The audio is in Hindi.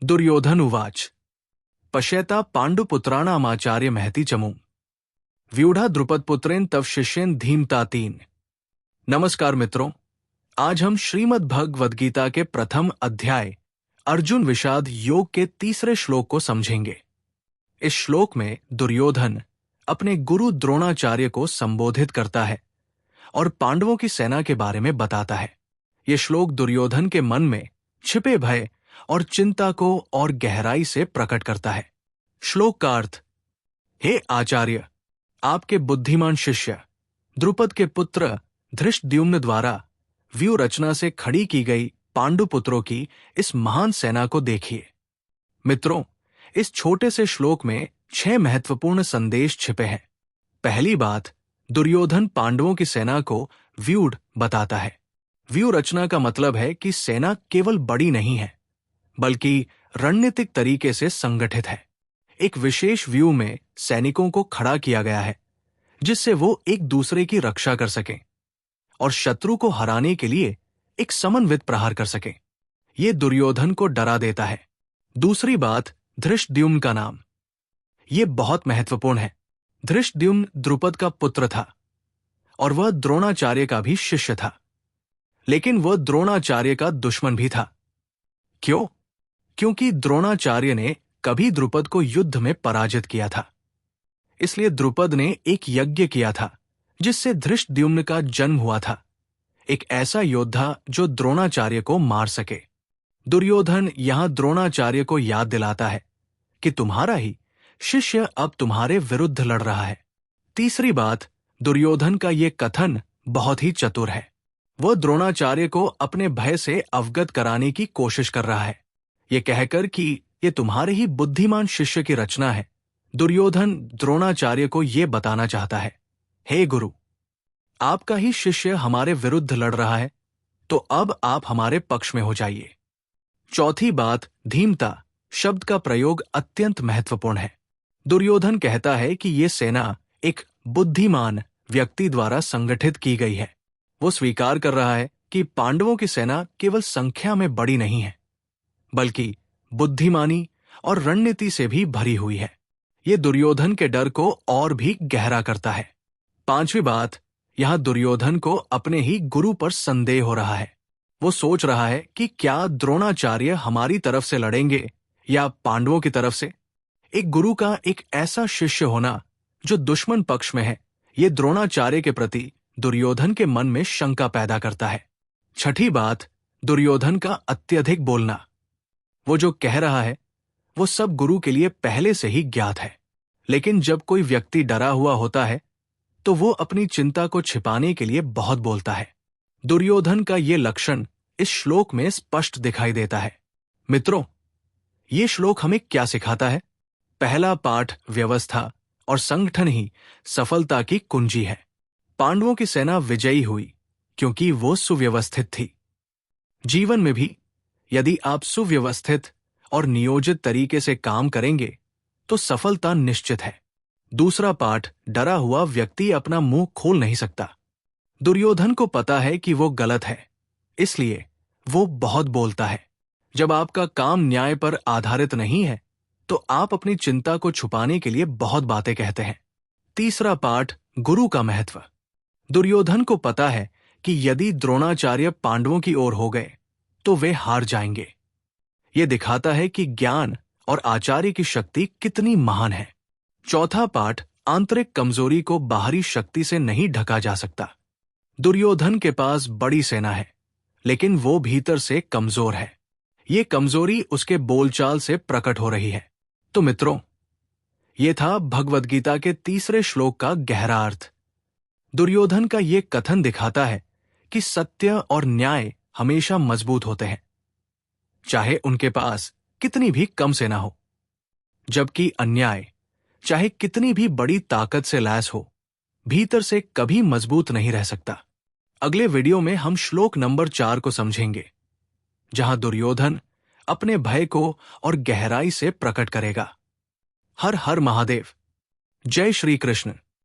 दुर्योधन उवाच पश्येता पाण्डुपुत्राणामाचार्य महती चमू व्यूढ़ा द्रुपदपुत्रेण तव शिष्येन धीमतातीन। नमस्कार मित्रों, आज हम श्रीमद् भगवद गीता के प्रथम अध्याय अर्जुन विषाद योग के तीसरे श्लोक को समझेंगे। इस श्लोक में दुर्योधन अपने गुरु द्रोणाचार्य को संबोधित करता है और पांडवों की सेना के बारे में बताता है। यह श्लोक दुर्योधन के मन में छिपे भय और चिंता को और गहराई से प्रकट करता है। श्लोक का अर्थ: हे आचार्य, आपके बुद्धिमान शिष्य द्रुपद के पुत्र धृष्टद्युम्न द्वारा व्यू रचना से खड़ी की गई पांडुपुत्रों की इस महान सेना को देखिए। मित्रों, इस छोटे से श्लोक में 6 महत्वपूर्ण संदेश छिपे हैं। पहली बात, दुर्योधन पांडवों की सेना को व्यूढ़ बताता है। व्यू रचना का मतलब है कि सेना केवल बड़ी नहीं है, बल्कि रणनीतिक तरीके से संगठित है। एक विशेष व्यू में सैनिकों को खड़ा किया गया है, जिससे वो एक दूसरे की रक्षा कर सकें और शत्रु को हराने के लिए एक समन्वित प्रहार कर सकें। ये दुर्योधन को डरा देता है। दूसरी बात, धृष्टद्युम्न का नाम। ये बहुत महत्वपूर्ण है। धृष्टद्युम्न द्रुपद का पुत्र था और वह द्रोणाचार्य का भी शिष्य था, लेकिन वह द्रोणाचार्य का दुश्मन भी था। क्यों? क्योंकि द्रोणाचार्य ने कभी द्रुपद को युद्ध में पराजित किया था। इसलिए द्रुपद ने एक यज्ञ किया था जिससे धृष्टद्युम्न का जन्म हुआ था, एक ऐसा योद्धा जो द्रोणाचार्य को मार सके। दुर्योधन यहां द्रोणाचार्य को याद दिलाता है कि तुम्हारा ही शिष्य अब तुम्हारे विरुद्ध लड़ रहा है। तीसरी बात, दुर्योधन का यह कथन बहुत ही चतुर है। वह द्रोणाचार्य को अपने भय से अवगत कराने की कोशिश कर रहा है, ये कहकर कि ये तुम्हारे ही बुद्धिमान शिष्य की रचना है। दुर्योधन द्रोणाचार्य को यह बताना चाहता है, हे गुरु, आपका ही शिष्य हमारे विरुद्ध लड़ रहा है, तो अब आप हमारे पक्ष में हो जाइए। चौथी बात, धीमता शब्द का प्रयोग अत्यंत महत्वपूर्ण है। दुर्योधन कहता है कि यह सेना एक बुद्धिमान व्यक्ति द्वारा संगठित की गई है। वो स्वीकार कर रहा है कि पांडवों की सेना केवल संख्या में बड़ी नहीं है, बल्कि बुद्धिमानी और रणनीति से भी भरी हुई है। ये दुर्योधन के डर को और भी गहरा करता है। पांचवी बात, यहां दुर्योधन को अपने ही गुरु पर संदेह हो रहा है। वो सोच रहा है कि क्या द्रोणाचार्य हमारी तरफ से लड़ेंगे या पांडवों की तरफ से। एक गुरु का एक ऐसा शिष्य होना जो दुश्मन पक्ष में है, ये द्रोणाचार्य के प्रति दुर्योधन के मन में शंका पैदा करता है। छठी बात, दुर्योधन का अत्यधिक बोलना। वो जो कह रहा है वो सब गुरु के लिए पहले से ही ज्ञात है, लेकिन जब कोई व्यक्ति डरा हुआ होता है तो वो अपनी चिंता को छिपाने के लिए बहुत बोलता है। दुर्योधन का ये लक्षण इस श्लोक में स्पष्ट दिखाई देता है। मित्रों, ये श्लोक हमें क्या सिखाता है? पहला पाठ, व्यवस्था और संगठन ही सफलता की कुंजी है। पांडवों की सेना विजयी हुई क्योंकि वो सुव्यवस्थित थी। जीवन में भी यदि आप सुव्यवस्थित और नियोजित तरीके से काम करेंगे तो सफलता निश्चित है। दूसरा पाठ, डरा हुआ व्यक्ति अपना मुंह खोल नहीं सकता। दुर्योधन को पता है कि वो गलत है, इसलिए वो बहुत बोलता है। जब आपका काम न्याय पर आधारित नहीं है तो आप अपनी चिंता को छुपाने के लिए बहुत बातें कहते हैं। तीसरा पाठ, गुरु का महत्व। दुर्योधन को पता है कि यदि द्रोणाचार्य पांडवों की ओर हो गए तो वे हार जाएंगे। यह दिखाता है कि ज्ञान और आचार्य की शक्ति कितनी महान है। चौथा पाठ, आंतरिक कमजोरी को बाहरी शक्ति से नहीं ढका जा सकता। दुर्योधन के पास बड़ी सेना है, लेकिन वो भीतर से कमजोर है। ये कमजोरी उसके बोलचाल से प्रकट हो रही है। तो मित्रों, ये था भगवद गीता के तीसरे श्लोक का गहरा अर्थ। दुर्योधन का ये कथन दिखाता है कि सत्य और न्याय हमेशा मजबूत होते हैं, चाहे उनके पास कितनी भी कम सेना हो, जबकि अन्याय चाहे कितनी भी बड़ी ताकत से लैस हो, भीतर से कभी मजबूत नहीं रह सकता। अगले वीडियो में हम श्लोक नंबर 4 को समझेंगे, जहां दुर्योधन अपने भय को और गहराई से प्रकट करेगा। हर हर महादेव। जय श्री कृष्ण।